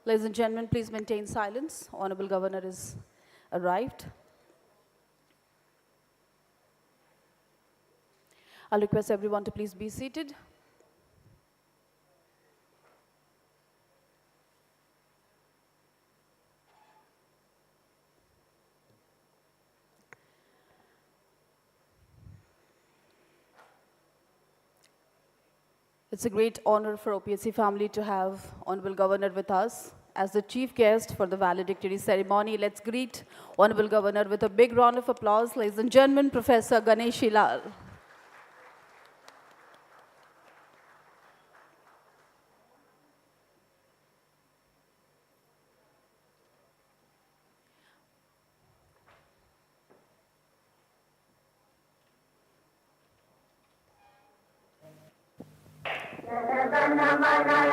Ladies and gentlemen, please maintain silence. Honorable Governor is arrived. I'll request everyone to please be seated. It's a great honor for OPSC family to have Honorable Governor with us as the chief guest for the valedictory ceremony. Let's greet Honorable Governor with a big round of applause. Ladies and gentlemen, Professor Ganeshi Lal.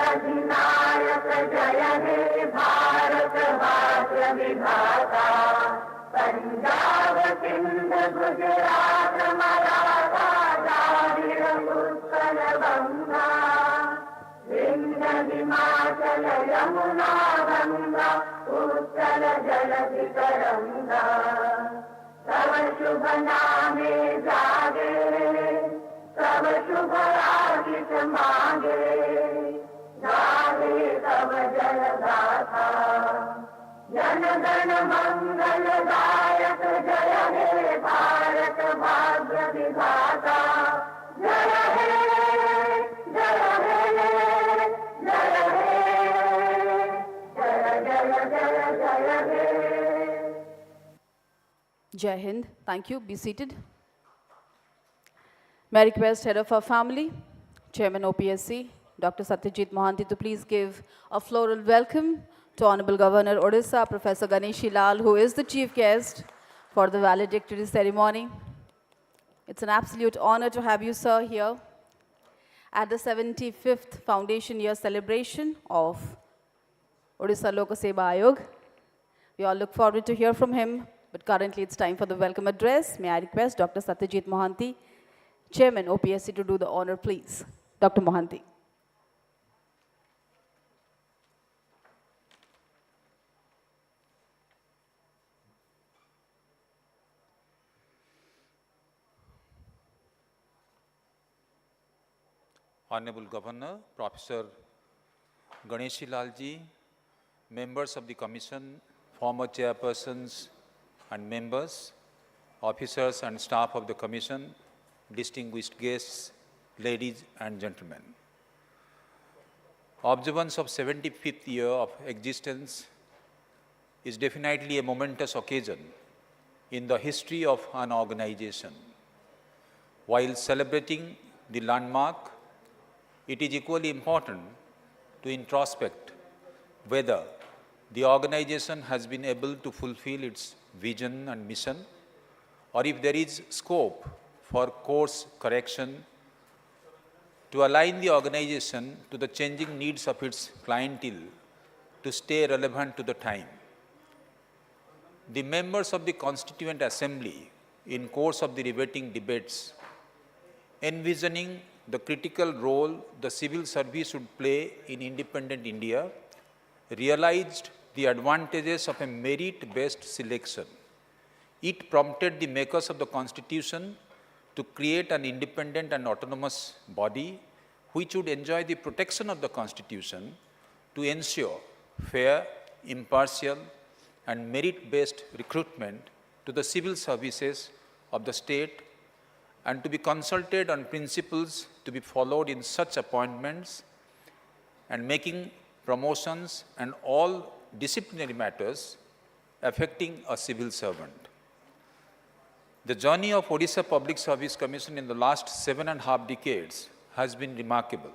जनगणमनधिनायक जय हे भारत भाग्य विधाता पंजाब सिंध गुजरात मराठा द्राविड़ उत्कल गंगा विंध्य हिमाचल यमुना गंगा उत्कल जलधि तरंगा तव शुभ नामे जागे तब शुभ आदित मांगे गावे तब जल गाथा जनगण मंगल दायक जय हे भारत भाग्य विधाता जय हे जय हे जय हे जय जय जय जय हे। Jai Hind. Thank you. Be seated. May I request head of our family, Chairman OPSC, Dr. Satyajit Mohanty, to please give a floral welcome to Honorable Governor Odisha, Professor Ganeshi Lal, who is the chief guest for the valedictory ceremony. It's an absolute honor to have you, sir, here at the 75th Foundation Year celebration of Odisha Lok Seva Ayog. We all look forward to hear from him, but currently it's time for the welcome address. May I request Dr. Satyajit Mohanty, Chairman OPSC, to do the honor, please. Dr. Mohanty. Honorable Governor, Professor Ganeshi Lalji, members of the Commission, former chairpersons and members, officers and staff of the Commission, distinguished guests, ladies and gentlemen. Observance of 75th year of existence is definitely a momentous occasion in the history of an organization. While celebrating the landmark, it is equally important to introspect whether the organization has been able to fulfill its vision and mission, or if there is scope for course correction to align the organization to the changing needs of its clientele to stay relevant to the time. The members of the Constituent Assembly, in course of the riveting debates, envisioning the critical role the civil service should play in independent India, realized the advantages of a merit-based selection. It prompted the makers of the Constitution to create an independent and autonomous body which would enjoy the protection of the Constitution to ensure fair, impartial, and merit-based recruitment to the civil services of the state, and to be consulted on principles to be followed in such appointments and making promotions and all disciplinary matters affecting a civil servant. The journey of Odisha Public Service Commission in the last 7.5 decades has been remarkable.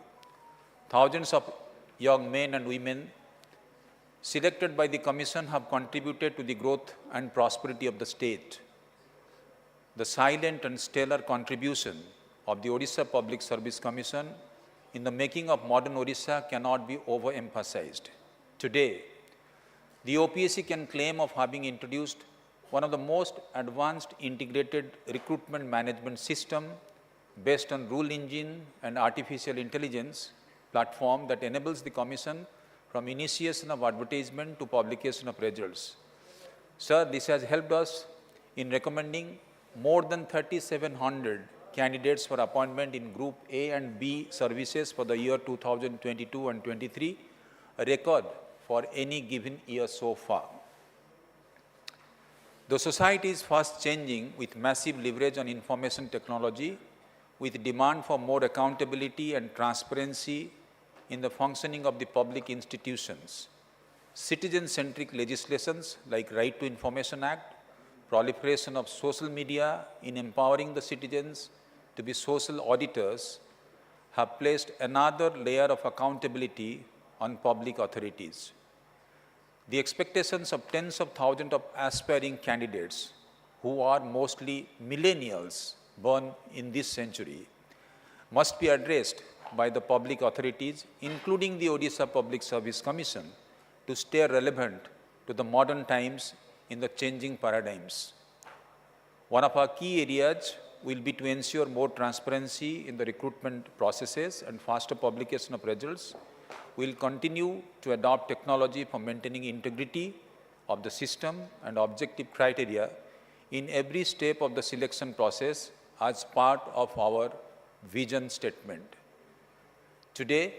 Thousands of young men and women selected by the Commission have contributed to the growth and prosperity of the state. The silent and stellar contribution of the Odisha Public Service Commission in the making of modern Odisha cannot be overemphasized. Today, the OPSC can claim of having introduced one of the most advanced integrated recruitment management system based on rule engine and artificial intelligence platform that enables the Commission from initiation of advertisement to publication of results. Sir, this has helped us in recommending more than 3,700 candidates for appointment in Group A and B services for the year 2022 and 23, a record for any given year so far. The society is fast changing with massive leverage on information technology, with demand for more accountability and transparency in the functioning of the public institutions. Citizen-centric legislations like Right to Information Act, proliferation of social media in empowering the citizens to be social auditors have placed another layer of accountability on public authorities. The expectations of tens of thousands of aspiring candidates who are mostly millennials born in this century must be addressed by the public authorities, including the Odisha Public Service Commission, to stay relevant to the modern times in the changing paradigms. One of our key areas will be to ensure more transparency in the recruitment processes and faster publication of results. We will continue to adopt technology for maintaining integrity of the system and objective criteria in every step of the selection process as part of our vision statement. Today,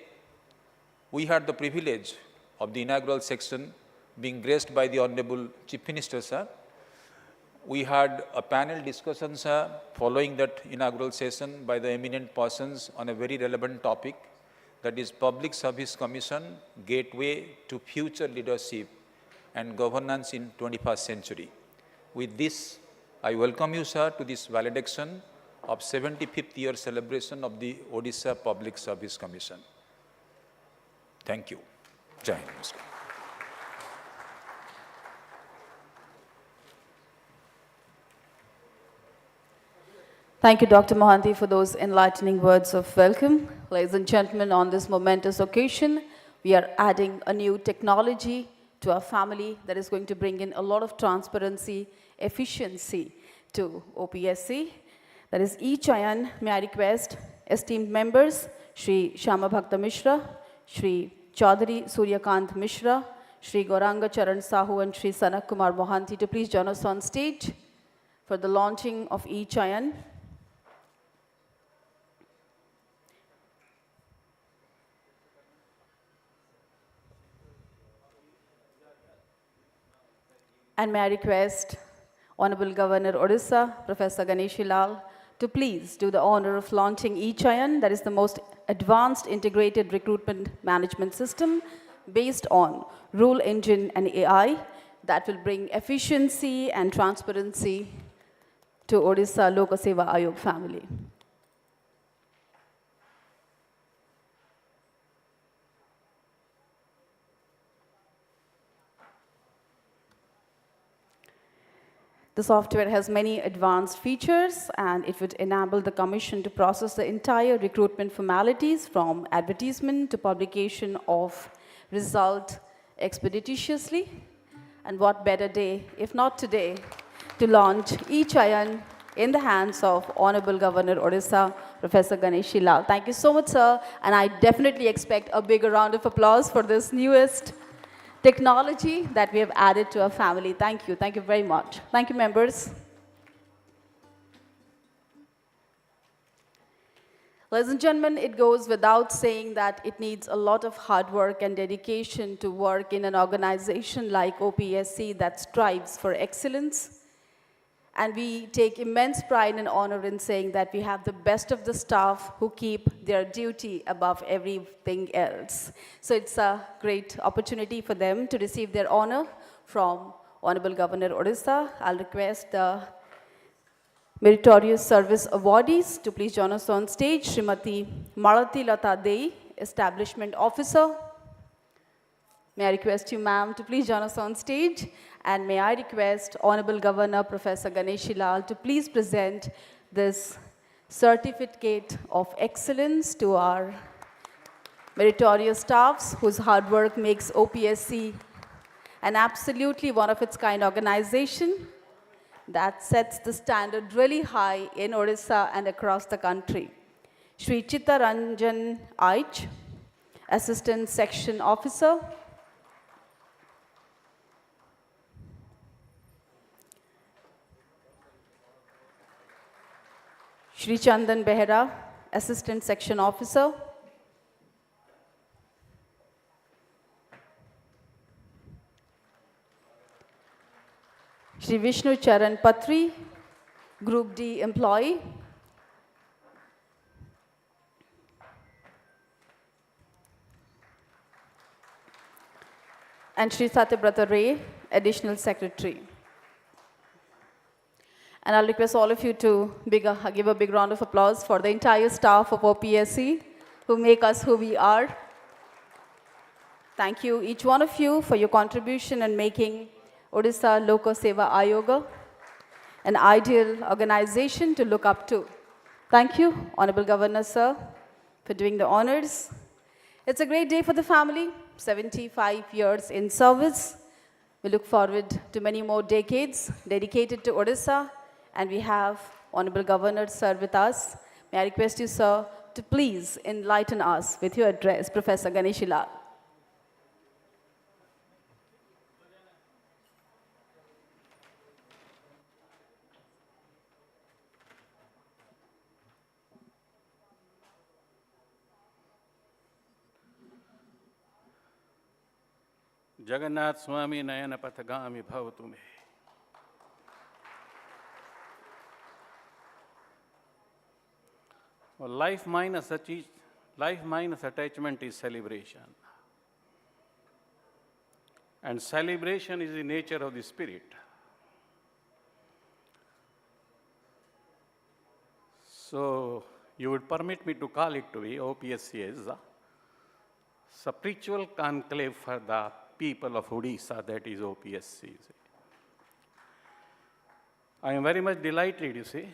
we had the privilege of the inaugural section being graced by the Honorable Chief Minister, sir. We had a panel discussion, sir, following that inaugural session by the eminent persons on a very relevant topic, that is Public Service Commission, Gateway to Future Leadership and Governance in 21st Century. With this, I welcome you, sir, to this valediction of 75th year celebration of the Odisha Public Service Commission. Thank you. Jai Hind, Mr. Thank you, Dr. Mohanty, for those enlightening words of welcome. Ladies and gentlemen, on this momentous occasion, we are adding a new technology to our family that is going to bring in a lot of transparency, efficiency to OPSC. That is e-Chayan. May I request esteemed members, Shri Shama Bhakta Mishra, Shri Chaudhary Suryakant Mishra, Shri Gauranga Charan Sahu and Shri Sanak Kumar Mohanty to please join us on stage for the launching of e-Chayan. And may I request Honorable Governor Odisha, Professor Ganeshi Lal, to please do the honor of launching e-Chayan, that is the most advanced integrated recruitment management system based on rule engine and AI that will bring efficiency and transparency to Odisha Lok Seva Ayog family. The software has many advanced features and it would enable the Commission to process the entire recruitment formalities from advertisement to publication of result expeditiously. And what better day, if not today, to launch e-Chayan in the hands of Honorable Governor Odisha, Professor Ganeshi Lal. Thank you so much, sir. And I definitely expect a bigger round of applause for this newest technology that we have added to our family. Thank you. Thank you very much. Thank you, members. Ladies and gentlemen, it goes without saying that it needs a lot of hard work and dedication to work in an organization like OPSC that strives for excellence. And we take immense pride and honor in saying that we have the best of the staff who keep their duty above everything else. So it's a great opportunity for them to receive their honor from Honorable Governor Odisha. I'll request the Meritorious Service Awardees to please join us on stage. Srimati Malati Lata Dei, Establishment Officer. May I request you, ma'am, to please join us on stage. And may I request Honorable Governor Professor Ganeshi Lal to please present this certificate of excellence to our meritorious staffs whose hard work makes OPSC an absolutely one of its kind organization that sets the standard really high in Odisha and across the country. Shri Chitta Ranjan Aich, Assistant Section Officer. Shri Chandan Behra, Assistant Section Officer. Shri Vishnu Charan Patri, Group D employee. And Shri Satyabrata Ray, Additional Secretary. And I'll request all of you to give a big round of applause for the entire staff of OPSC who make us who we are. Thank you, each one of you, for your contribution in making Odisha Lok Seva Ayoga an ideal organization to look up to. Thank you, Honorable Governor, sir, for doing the honors. It's a great day for the family, 75 years in service. We look forward to many more decades dedicated to Odisha, and we have Honorable Governor, sir, with us. May I request you, sir, to please enlighten us with your address, Professor Ganeshi Lal. Jagannath स्वामी नयन पथगामी भव तुम्हें। Well, life minus attachment is celebration. And celebration is the nature of the spirit. So, you would permit me to call it to be OPSC as a spiritual conclave for the people of Odisha, that is OPSC. I am very much delighted, you see,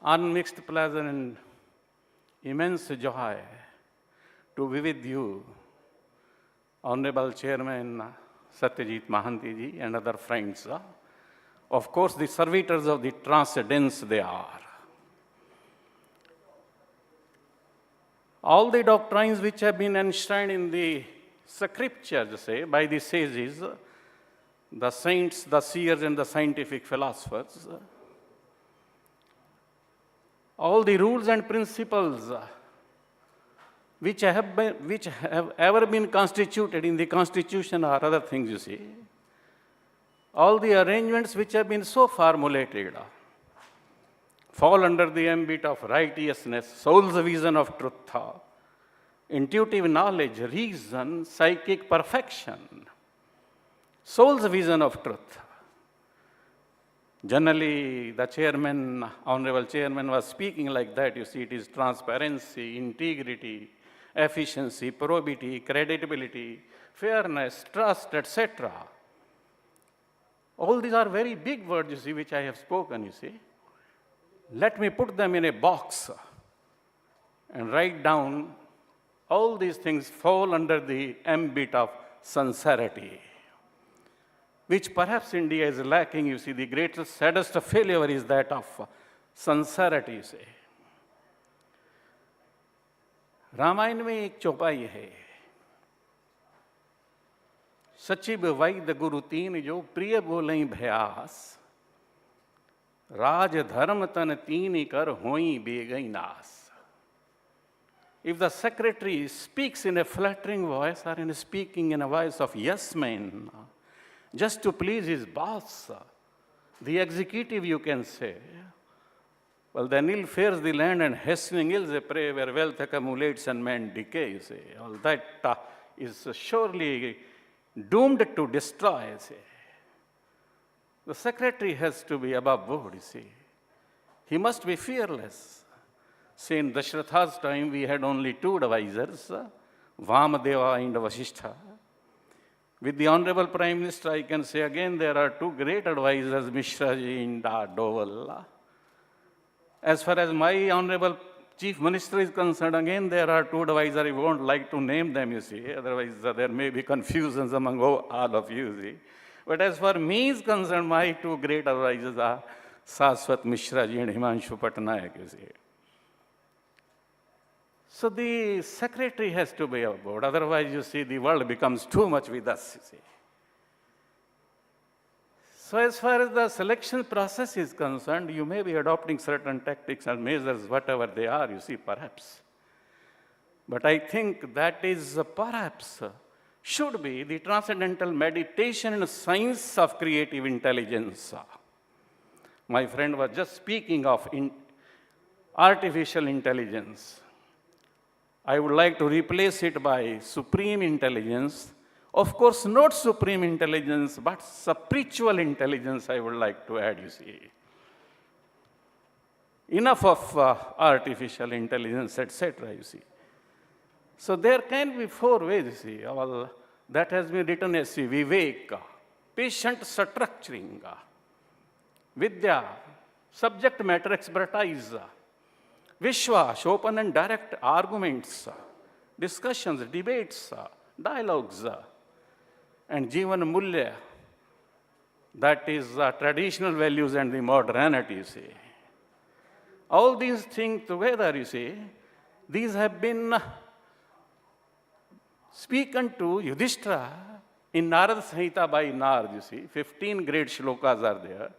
unmixed pleasure and immense joy to be with you, Honorable Chairman Satyajit Mohanty ji and other friends. Of course, the servitors of the transcendence they are. All the doctrines which have been enshrined in the scriptures, say, by the sages, the saints, the seers, and the scientific philosophers, all the rules and principles which have ever been constituted in the Constitution or other things, you see, all the arrangements which have been so formulated fall under the ambit of righteousness, soul's vision of truth, intuitive knowledge, reason, psychic perfection, soul's vision of truth. Generally, the chairman, honorable chairman, was speaking like that. You see, it is transparency, integrity, efficiency, probity, credibility, fairness, trust, etc. All these are very big words, you see, which I have spoken, you see. Let me put them in a box and write down all these things fall under the ambit of sincerity, which perhaps India is lacking. You see, the greatest, saddest failure is that of sincerity, you see. Ramayan में एक चौपाई है, सचिव वैद्य गुरु तीन जो प्रिय बोलई भयास, राज धर्म तन तीन कर होई बेगई नास. If the secretary speaks in a flattering voice or in speaking in a voice of yes man, just to please his boss, the executive, you can say, well, then ill fares the land and hastening ills a prey where wealth accumulates and man decays. All that is surely doomed to destroy. The secretary has to be above board, you see. He must be fearless. See, in Dashratha's time, we had only two advisors, Vamadeva and Vasishtha. With the Honorable Prime Minister, I can say again, there are two great advisors, Mishraji and Doval. As far as my Honorable Chief Minister is concerned, again, there are two advisors. I won't like to name them, you see. Otherwise, there may be confusions among all of you, see. But as far as me is concerned, my two great advisors are Saswat Mishraji and Himanshu Patnaik, you see. So the secretary has to be aboard. Otherwise, you see, the world becomes too much with us, you see. So as far as the selection process is concerned, you may be adopting certain tactics and measures, whatever they are, you see, perhaps. But I think that is perhaps should be the transcendental meditation and science of creative intelligence. My friend was just speaking of artificial intelligence. I would like to replace it by supreme intelligence. Of course, not supreme intelligence, but spiritual intelligence, I would like to add, you see. Enough of artificial intelligence, etc., you see. So there can be 4 ways, you see. All that has been written as Viveka, patient structuring, Vidya, subject matter expertise, Vishwas, open and direct arguments, discussions, debates, dialogues, and Jivan Mulya, that is traditional values and the modernity, you see. All these things together, you see, these have been spoken to Yudhishthira in Narad Samhita by Narad, you see. 15 great shlokas are there.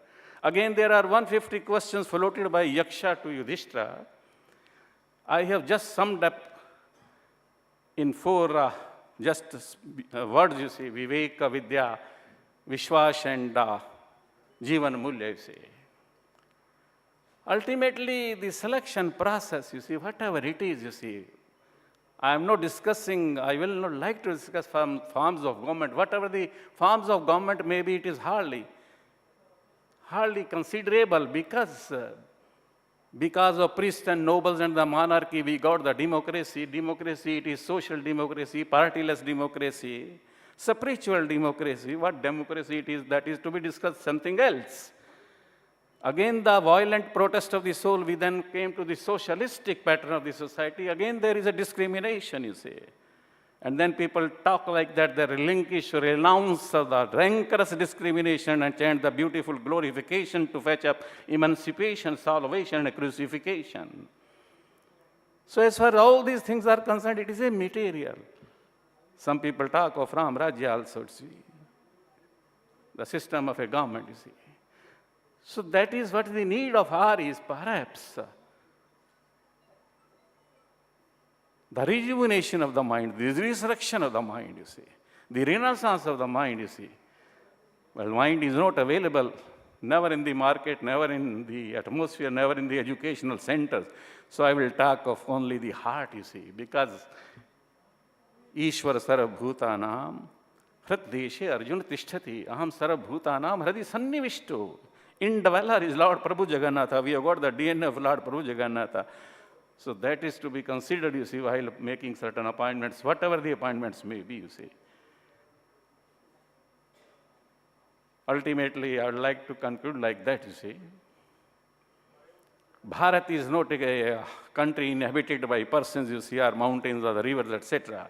Again, there are 150 questions floated by Yaksha to Yudhishthira. I have just summed up in 4 words, you see, Viveka, Vidya, Vishwas, and Jivan Mulya, you see. Ultimately, the selection process, you see, whatever it is, you see, I am not discussing, I will not like to discuss forms of government. Whatever the forms of government may be, it is hardly considerable because of priests and nobles and the monarchy, we got the democracy. Democracy, it is social democracy, partyless democracy, spiritual democracy. What democracy it is, that is to be discussed something else. Again, the violent protest of the soul, we then came to the socialistic pattern of the society. Again, there is a discrimination, you see. And then people talk like that, they relinquish, renounce the rancorous discrimination and chant the beautiful glorification to fetch up emancipation, salvation, and crucifixion. So as far as all these things are concerned, it is a material. Some people talk of Ram Rajya also, you see. The system of a government, you see. So that is what the need of our is, perhaps. The rejuvenation of the mind, the resurrection of the mind, you see. The renaissance of the mind, you see. Well, mind is not available, never in the market, never in the atmosphere, never in the educational centers. So I will talk of only the heart, you see, because Ishwar Sarvabhutanam Hrideshe Arjuna Tishtati Aham Sarvabhutanam Hradi Sannivishto. Indweller is Lord Prabhu Jagannatha. We have got the DNA of Lord Prabhu Jagannatha. So that is to be considered, you see, while making certain appointments, whatever the appointments may be, you see. Ultimately, I would like to conclude like that, you see. Bharat is not a country inhabited by persons, you see, or mountains or the rivers, etc.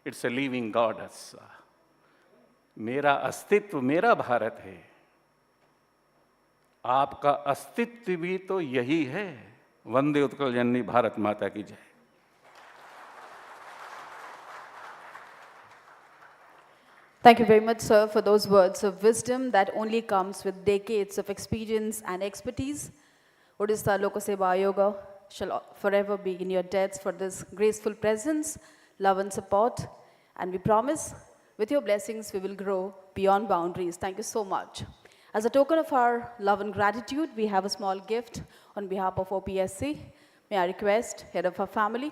It's a living goddess. मेरा अस्तित्व मेरा भारत है, आपका अस्तित्व भी तो यही है. वंदे उत्कल जननी भारत माता की जय. Thank you very much, sir, for those words of wisdom that only comes with decades of experience and expertise. Odisha Lok Seva Ayoga shall forever be in your debts for this graceful presence, love and support. And we promise, with your blessings, we will grow beyond boundaries. Thank you so much. As a token of our love and gratitude, we have a small gift on behalf of OPSC. May I request head of our family,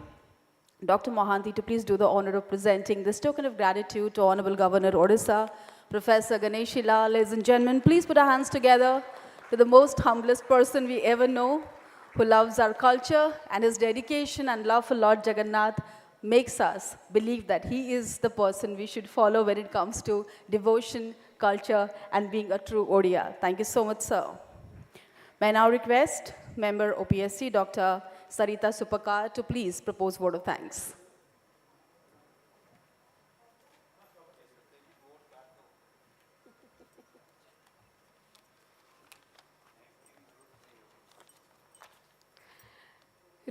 Dr. Mohanty, to please do the honor of presenting this token of gratitude to Honorable Governor Odisha, Professor Ganeshi Lal. Ladies and gentlemen, please put our hands together to the most humblest person we ever know, who loves our culture, and his dedication and love for Lord Jagannath makes us believe that he is the person we should follow when it comes to devotion, culture, and being a true Odia. Thank you so much, sir. May I now request Member OPSC, Dr. Sarita Supakar, to please propose vote of thanks.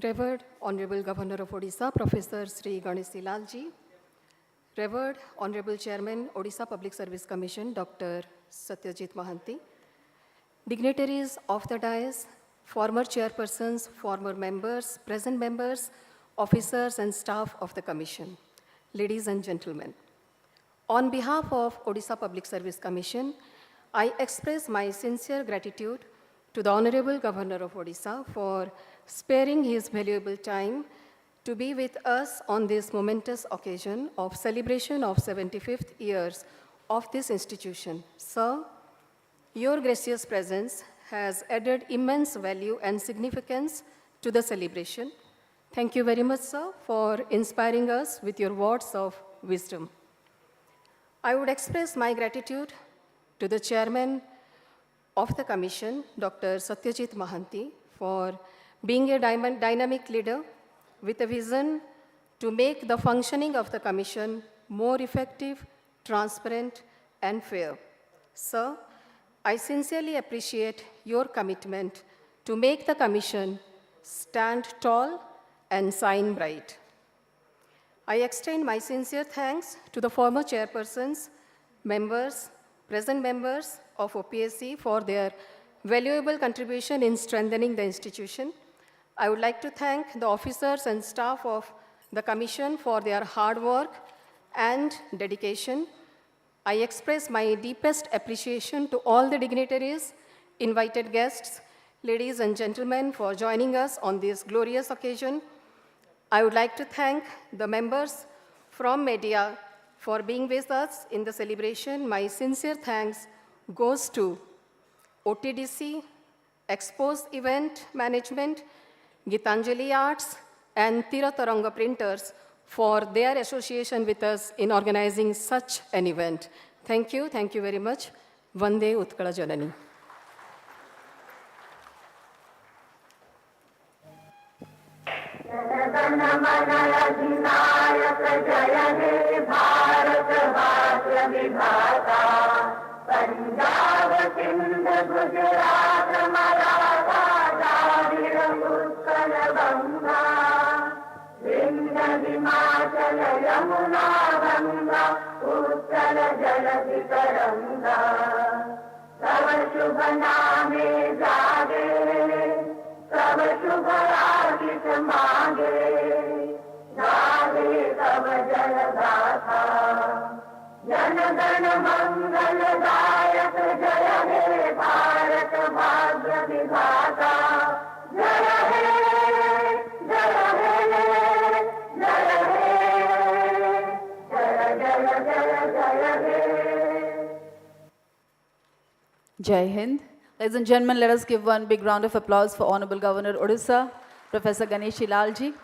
Revered Honorable Governor of Odisha, Professor Sri Ganeshi Lalji, Revered Honorable Chairman, Odisha Public Service Commission, Dr. Satyajit Mohanty, dignitaries of the dais, former chairpersons, former members, present members, officers and staff of the Commission, ladies and gentlemen. On behalf of Odisha Public Service Commission, I express my sincere gratitude to the Honorable Governor of Odisha for sparing his valuable time to be with us on this momentous occasion of celebration of 75th years of this institution. Sir, your gracious presence has added immense value and significance to the celebration. Thank you very much, sir, for inspiring us with your words of wisdom. I would express my gratitude to the chairman of the commission, Dr. Satyajit Mohanty, for being a dynamic leader with a vision to make the functioning of the commission more effective, transparent, and fair. Sir, I sincerely appreciate your commitment to make the commission stand tall and shine bright. I extend my sincere thanks to the former chairpersons, members, present members of OPSC for their valuable contribution in strengthening the institution. I would like to thank the officers and staff of the Commission for their hard work and dedication. I express my deepest appreciation to all the dignitaries, invited guests, ladies and gentlemen, for joining us on this glorious occasion. I would like to thank the members from media for being with us in the celebration. My sincere thanks goes to OTDC, Expose Event Management, Gitanjali Arts, and Tirataranga Printers for their association with us in organizing such an event. Thank you very much. Vande Utkala Janani. जनगणमनरधिनायक जय हे भारत भाग्य विधाता पंजाब सिंध गुजरात मराठा द्राविड़ उत्कल गंगा विंध्य हिमाचल यमुना गंगा उत्कल जलधि तरंगा तव शुभ नामे जागे तब शुभ आशिष मांगे गावे तब जल गाथा जन गण मंगल दायक जय हे भारत भाग्य विधाता जय हे जय हे जय हे जय जय जय जय हे Jai Hind. Ladies and gentlemen, let us give one big round of applause for Honorable Governor Odisha, Professor Ganeshi Lalji.